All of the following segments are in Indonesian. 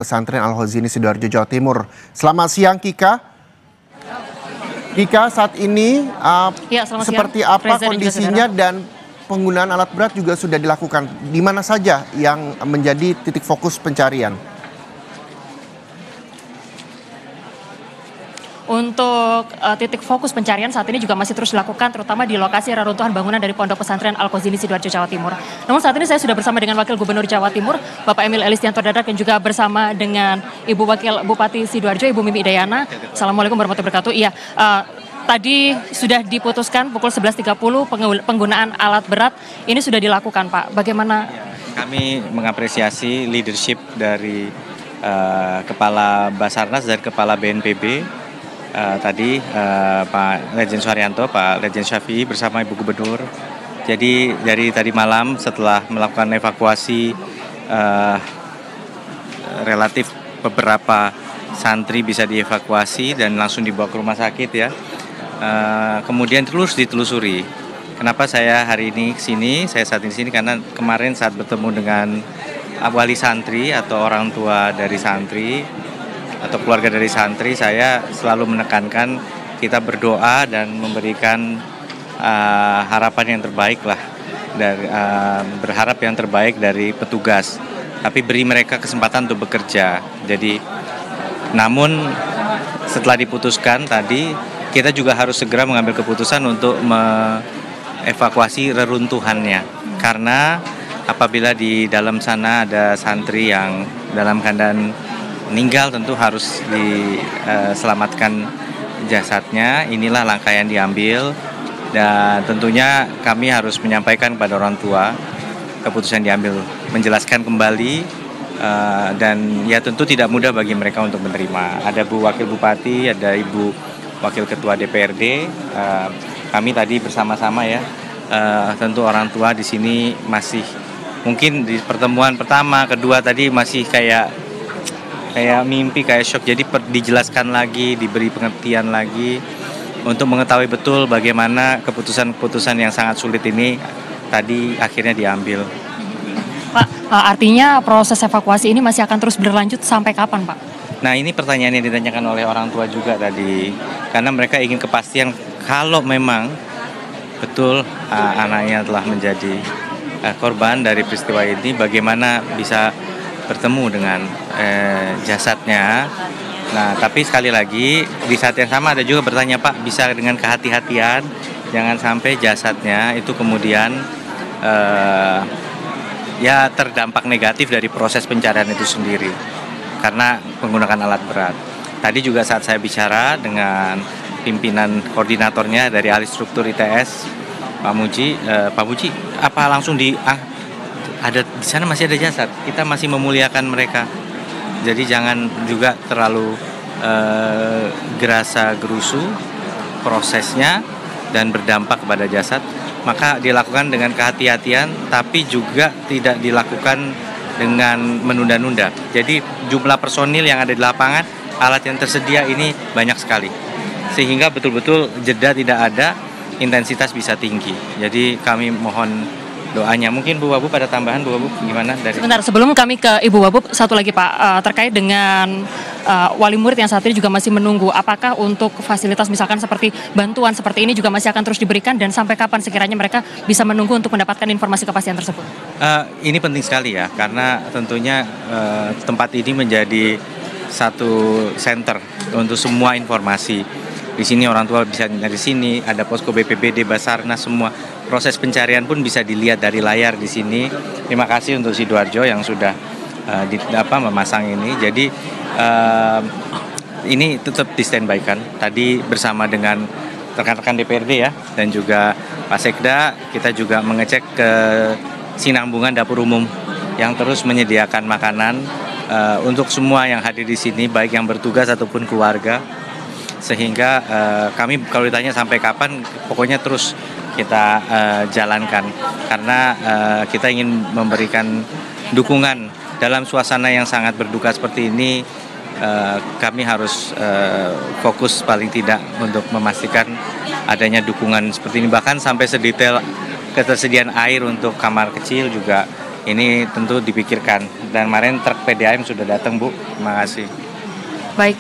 Pesantren Al-Khazini Sidoarjo, Jawa Timur. Selamat siang, Kika. Kika, saat ini seperti apa kondisinya dan penggunaan alat berat juga sudah dilakukan? Di mana saja yang menjadi titik fokus pencarian? Untuk titik fokus pencarian saat ini juga masih terus dilakukan, terutama di lokasi reruntuhan bangunan dari Pondok Pesantren Al-Khazini Sidoarjo, Jawa Timur. Namun saat ini saya sudah bersama dengan Wakil Gubernur Jawa Timur, Bapak Emil Elistianto Dardak, dan juga bersama dengan Ibu Wakil Bupati Sidoarjo, Ibu Mimi Dayana. Assalamualaikum warahmatullahi wabarakatuh. Iya, tadi sudah diputuskan pukul 11.30 penggunaan alat berat ini sudah dilakukan, Pak. Bagaimana? Kami mengapresiasi leadership dari Kepala Basarnas dan Kepala BNPB. Tadi Pak Lejen Suharyanto, Pak Lejen Syafi'i bersama Ibu Gubernur. Jadi dari tadi malam setelah melakukan evakuasi relatif beberapa santri bisa dievakuasi dan langsung dibawa ke rumah sakit ya. Kemudian terus ditelusuri. Kenapa saya hari ini kesini? Saya saat ini kesini karena kemarin saat bertemu dengan wali santri atau orang tua dari santri atau keluarga dari santri, saya selalu menekankan kita berdoa dan memberikan harapan yang terbaik lah, dari berharap yang terbaik dari petugas, tapi beri mereka kesempatan untuk bekerja. Jadi, namun setelah diputuskan tadi, kita juga harus segera mengambil keputusan untuk mengevakuasi reruntuhannya, karena apabila di dalam sana ada santri yang dalam keadaan meninggal, tentu harus diselamatkan jasadnya. Inilah langkah yang diambil dan tentunya kami harus menyampaikan kepada orang tua keputusan diambil, menjelaskan kembali dan ya tentu tidak mudah bagi mereka untuk menerima. Ada Bu Wakil Bupati, ada Ibu Wakil Ketua DPRD, kami tadi bersama-sama ya, tentu orang tua di sini masih mungkin di pertemuan pertama, kedua tadi masih kayak mimpi, kayak shock. Jadi dijelaskan lagi, diberi pengertian lagi untuk mengetahui betul bagaimana keputusan-keputusan yang sangat sulit ini tadi akhirnya diambil. Pak, artinya proses evakuasi ini masih akan terus berlanjut sampai kapan, Pak? Nah, ini pertanyaan yang ditanyakan oleh orang tua juga tadi, karena mereka ingin kepastian kalau memang betul anaknya telah menjadi korban dari peristiwa ini, bagaimana bisa bertemu dengan jasadnya. Nah, tapi sekali lagi di saat yang sama ada juga bertanya, Pak, bisa dengan kehati-hatian jangan sampai jasadnya itu kemudian ya terdampak negatif dari proses pencarian itu sendiri karena menggunakan alat berat. Tadi juga saat saya bicara dengan pimpinan koordinatornya dari ahli struktur ITS, Pak Muji, apa langsung ada di sana masih ada jasad, kita masih memuliakan mereka. Jadi jangan juga terlalu gerasa gerusu prosesnya dan berdampak kepada jasad. Maka dilakukan dengan kehati-hatian, tapi juga tidak dilakukan dengan menunda-nunda. Jadi jumlah personil yang ada di lapangan, alat yang tersedia ini banyak sekali, sehingga betul-betul jeda tidak ada, intensitas bisa tinggi. Jadi kami mohon doanya. Mungkin Bu Wabub ada tambahan, Bu Wabub gimana? Sebentar, sebelum kami ke Ibu Wabub, satu lagi Pak, terkait dengan wali murid yang saat ini juga masih menunggu, apakah untuk fasilitas misalkan seperti bantuan seperti ini juga masih akan terus diberikan dan sampai kapan sekiranya mereka bisa menunggu untuk mendapatkan informasi kepastian tersebut? Ini penting sekali ya, karena tentunya tempat ini menjadi satu center untuk semua informasi. Di sini orang tua bisa dari sini, ada posko BPBD, Basarnas, semua proses pencarian pun bisa dilihat dari layar di sini. Terima kasih untuk Sidoarjo yang sudah memasang ini. Jadi ini tetap di standby kan. Tadi bersama dengan rekan-rekan DPRD ya dan juga Pak Sekda, kita juga mengecek ke Sinambungan Dapur Umum yang terus menyediakan makanan untuk semua yang hadir di sini, baik yang bertugas ataupun keluarga. Sehingga kami kalau ditanya sampai kapan, pokoknya terus kita jalankan karena kita ingin memberikan dukungan dalam suasana yang sangat berduka seperti ini. Kami harus fokus paling tidak untuk memastikan adanya dukungan seperti ini, bahkan sampai sedetail ketersediaan air untuk kamar kecil juga ini tentu dipikirkan. Dan kemarin truk PDAM sudah datang, Bu. Terima kasih. Baik,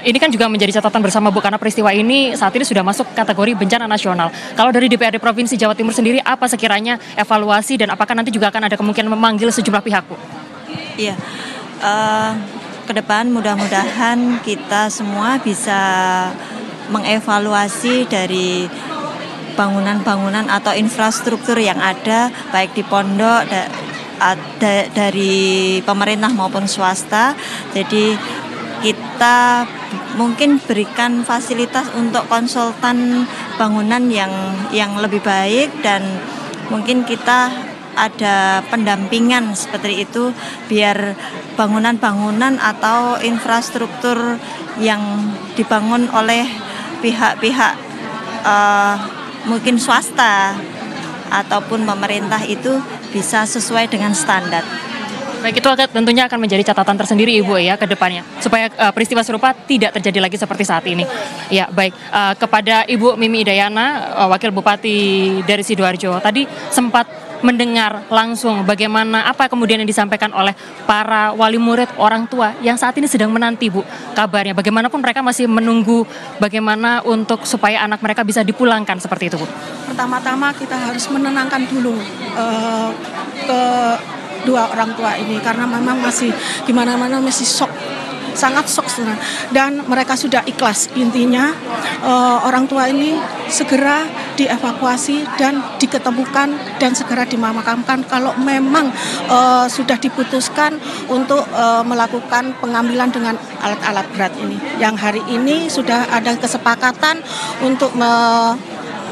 ini kan juga menjadi catatan bersama Bu, karena peristiwa ini saat ini sudah masuk kategori bencana nasional. Kalau dari DPRD Provinsi Jawa Timur sendiri, apa sekiranya evaluasi dan apakah nanti juga akan ada kemungkinan memanggil sejumlah pihak, Bu? Iya, ke depan mudah-mudahan kita semua bisa mengevaluasi dari bangunan-bangunan atau infrastruktur yang ada, baik di pondok, dari pemerintah maupun swasta. Jadi kita mungkin berikan fasilitas untuk konsultan bangunan yang lebih baik, dan mungkin kita ada pendampingan seperti itu biar bangunan-bangunan atau infrastruktur yang dibangun oleh pihak-pihak mungkin swasta ataupun pemerintah itu bisa sesuai dengan standar. Baik, itu tentunya akan menjadi catatan tersendiri Ibu ya ke depannya, supaya peristiwa serupa tidak terjadi lagi seperti saat ini. Ya, baik. Kepada Ibu Mimi Idayana, Wakil Bupati dari Sidoarjo, tadi sempat mendengar langsung bagaimana apa kemudian yang disampaikan oleh para wali murid, orang tua yang saat ini sedang menanti, Bu, kabarnya. Bagaimanapun mereka masih menunggu bagaimana untuk supaya anak mereka bisa dipulangkan seperti itu, Bu. Pertama-tama kita harus menenangkan dulu ke dua orang tua ini, karena memang masih gimana-mana masih shock, sangat shock sebenarnya. Dan mereka sudah ikhlas. Intinya orang tua ini segera dievakuasi dan diketemukan dan segera dimakamkan kalau memang sudah diputuskan untuk melakukan pengambilan dengan alat-alat berat ini. Yang hari ini sudah ada kesepakatan untuk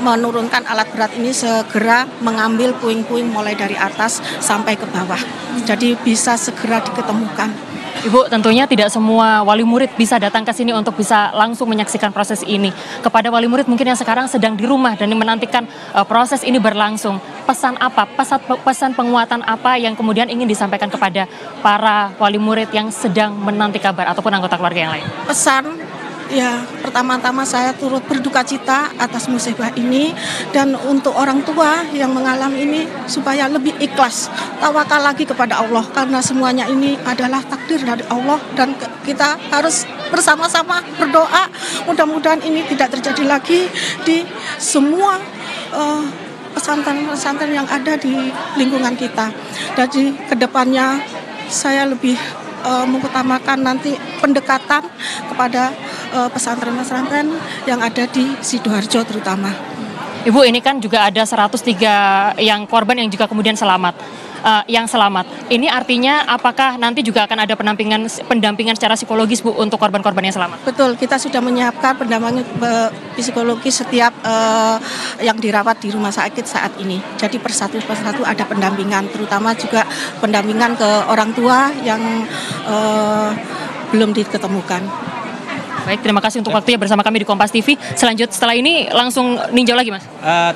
menurunkan alat berat ini, segera mengambil puing-puing mulai dari atas sampai ke bawah. Jadi bisa segera diketemukan. Ibu, tentunya tidak semua wali murid bisa datang ke sini untuk bisa langsung menyaksikan proses ini. Kepada wali murid mungkin yang sekarang sedang di rumah dan menantikan proses ini berlangsung, pesan apa, pesan penguatan apa yang kemudian ingin disampaikan kepada para wali murid yang sedang menanti kabar ataupun anggota keluarga yang lain? Pesan, ya, pertama-tama saya turut berduka cita atas musibah ini, dan untuk orang tua yang mengalami ini supaya lebih ikhlas, tawakal lagi kepada Allah, karena semuanya ini adalah takdir dari Allah, dan kita harus bersama-sama berdoa mudah-mudahan ini tidak terjadi lagi di semua pesantren-pesantren yang ada di lingkungan kita. Jadi kedepannya saya lebih mengutamakan nanti pendekatan kepada pesantren-pesantren yang ada di Sidoarjo terutama. Ibu, ini kan juga ada 103 yang korban yang juga kemudian selamat. Ini artinya apakah nanti juga akan ada pendampingan secara psikologis, Bu, untuk korban-korban yang selamat? Betul, kita sudah menyiapkan pendampingan psikologis setiap yang dirawat di rumah sakit saat ini. Jadi persatu ada pendampingan, terutama juga pendampingan ke orang tua yang belum diketemukan. Baik, terima kasih untuk waktunya bersama kami di Kompas TV. Setelah ini langsung ninjau lagi, Mas?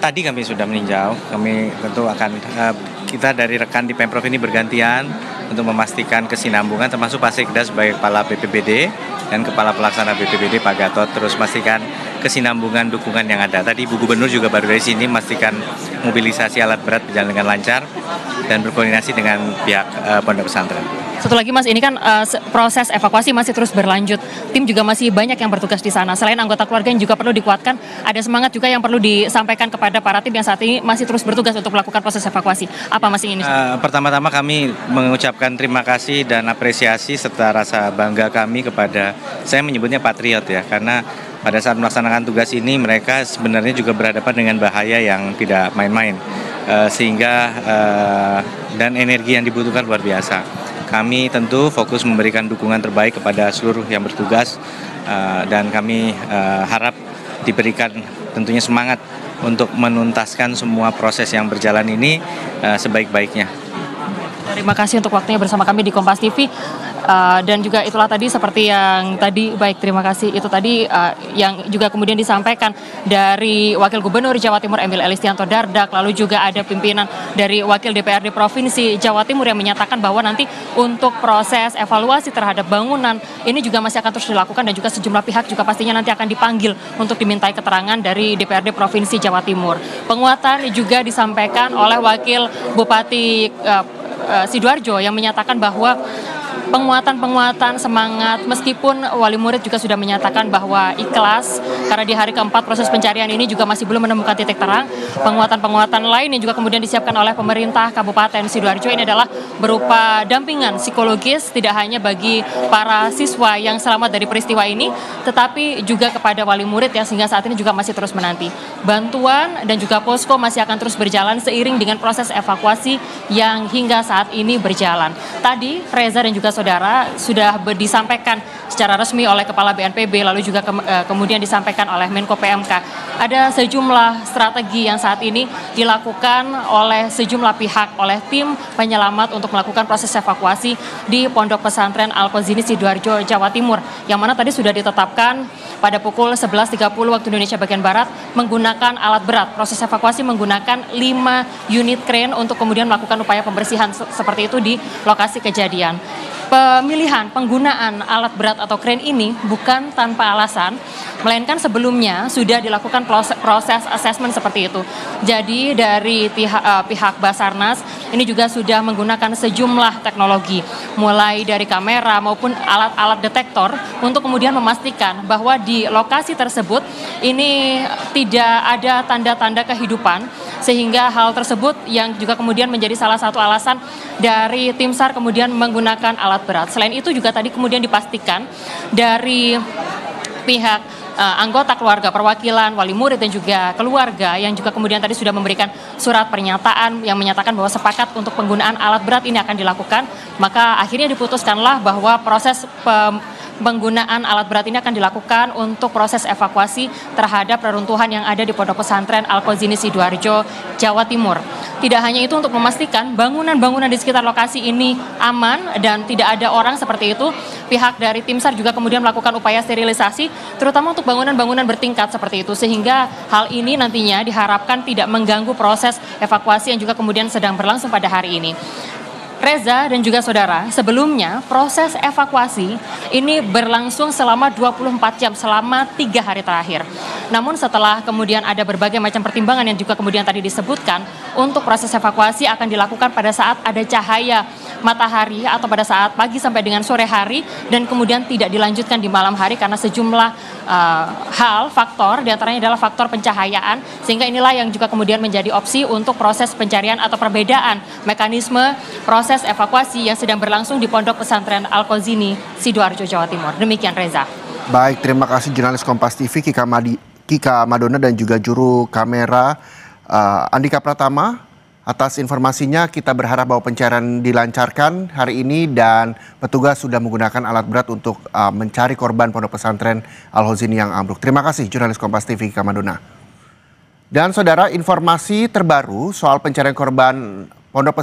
Tadi kami sudah meninjau. Kami tentu akan kita dari rekan di Pemprov ini bergantian untuk memastikan kesinambungan, termasuk Pak Sekda sebagai Kepala BPBD dan Kepala Pelaksana BPBD Pak Gatot, terus memastikan kesinambungan dukungan yang ada. Tadi Bu Gubernur juga baru dari sini memastikan mobilisasi alat berat berjalan dengan lancar dan berkoordinasi dengan pihak pondok pesantren. Satu lagi, Mas, ini kan proses evakuasi masih terus berlanjut. Tim juga masih banyak yang bertugas di sana. Selain anggota keluarga yang juga perlu dikuatkan, ada semangat juga yang perlu disampaikan kepada para tim yang saat ini masih terus bertugas untuk melakukan proses evakuasi. Apa Mas ingin? Pertama-tama kami mengucapkan terima kasih dan apresiasi serta rasa bangga kami kepada, saya menyebutnya patriot ya, karena pada saat melaksanakan tugas ini mereka sebenarnya juga berhadapan dengan bahaya yang tidak main-main, sehingga dan energi yang dibutuhkan luar biasa. Kami tentu fokus memberikan dukungan terbaik kepada seluruh yang bertugas, dan kami harap diberikan tentunya semangat untuk menuntaskan semua proses yang berjalan ini sebaik-baiknya. Terima kasih untuk waktunya bersama kami di Kompas TV. Dan juga itulah tadi seperti yang tadi, baik, terima kasih. Itu tadi yang juga kemudian disampaikan dari Wakil Gubernur Jawa Timur Emil Elistianto Dardak, lalu juga ada pimpinan dari Wakil DPRD Provinsi Jawa Timur yang menyatakan bahwa nanti untuk proses evaluasi terhadap bangunan ini juga masih akan terus dilakukan, dan juga sejumlah pihak juga pastinya nanti akan dipanggil untuk dimintai keterangan dari DPRD Provinsi Jawa Timur. Penguatan juga disampaikan oleh Wakil Bupati Sidoarjo yang menyatakan bahwa penguatan semangat, meskipun wali murid juga sudah menyatakan bahwa ikhlas karena di hari keempat proses pencarian ini juga masih belum menemukan titik terang. Penguatan lain yang juga kemudian disiapkan oleh pemerintah Kabupaten Sidoarjo ini adalah berupa dampingan psikologis tidak hanya bagi para siswa yang selamat dari peristiwa ini, tetapi juga kepada wali murid yang sehingga saat ini juga masih terus menanti. Bantuan dan juga posko masih akan terus berjalan seiring dengan proses evakuasi yang hingga saat ini berjalan. Tadi Reza dan juga saudara sudah disampaikan secara resmi oleh Kepala BNPB lalu juga kemudian disampaikan oleh Menko PMK. Ada sejumlah strategi yang saat ini dilakukan oleh sejumlah pihak, oleh tim penyelamat untuk melakukan proses evakuasi di Pondok Pesantren Al-Qazini Sidoarjo, Jawa Timur, yang mana tadi sudah ditetapkan pada pukul 11.30 waktu Indonesia bagian Barat menggunakan alat berat. Proses evakuasi menggunakan 5 unit crane untuk kemudian melakukan upaya pembersihan seperti itu di lokasi kejadian. Pemilihan penggunaan alat berat atau crane ini bukan tanpa alasan, melainkan sebelumnya sudah dilakukan proses asesmen seperti itu. Jadi dari pihak Basarnas ini juga sudah menggunakan sejumlah teknologi, mulai dari kamera maupun alat-alat detektor untuk kemudian memastikan bahwa di lokasi tersebut ini tidak ada tanda-tanda kehidupan, sehingga hal tersebut yang juga kemudian menjadi salah satu alasan dari tim SAR kemudian menggunakan alat berat. Selain itu juga tadi kemudian dipastikan dari pihak anggota keluarga, perwakilan, wali murid dan juga keluarga yang juga kemudian tadi sudah memberikan surat pernyataan yang menyatakan bahwa sepakat untuk penggunaan alat berat ini akan dilakukan. Maka akhirnya diputuskanlah bahwa proses penggunaan alat berat ini akan dilakukan untuk proses evakuasi terhadap reruntuhan yang ada di Pondok Pesantren Al-Qazini Sidoarjo, Jawa Timur. Tidak hanya itu, untuk memastikan bangunan-bangunan di sekitar lokasi ini aman dan tidak ada orang seperti itu, pihak dari tim SAR juga kemudian melakukan upaya sterilisasi, terutama untuk bangunan-bangunan bertingkat seperti itu, sehingga hal ini nantinya diharapkan tidak mengganggu proses evakuasi yang juga kemudian sedang berlangsung pada hari ini. Reza dan juga saudara, sebelumnya proses evakuasi ini berlangsung selama 24 jam, selama 3 hari terakhir. Namun setelah kemudian ada berbagai macam pertimbangan yang juga kemudian tadi disebutkan, untuk proses evakuasi akan dilakukan pada saat ada cahaya matahari atau pada saat pagi sampai dengan sore hari, dan kemudian tidak dilanjutkan di malam hari karena sejumlah faktor, diantaranya adalah faktor pencahayaan, sehingga inilah yang juga kemudian menjadi opsi untuk proses pencarian atau perbedaan mekanisme proses evakuasi yang sedang berlangsung di Pondok Pesantren Al-Qazini Sidoarjo, Jawa Timur. Demikian Reza. Baik, terima kasih jurnalis Kompas TV Kika Madona dan juga juru kamera Andika Pratama atas informasinya. Kita berharap bahwa pencarian dilancarkan hari ini dan petugas sudah menggunakan alat berat untuk mencari korban Pondok Pesantren Al-Qazini yang ambruk. Terima kasih jurnalis Kompas TV Kika Madona. Dan saudara, informasi terbaru soal pencarian korban Pondok Pesantren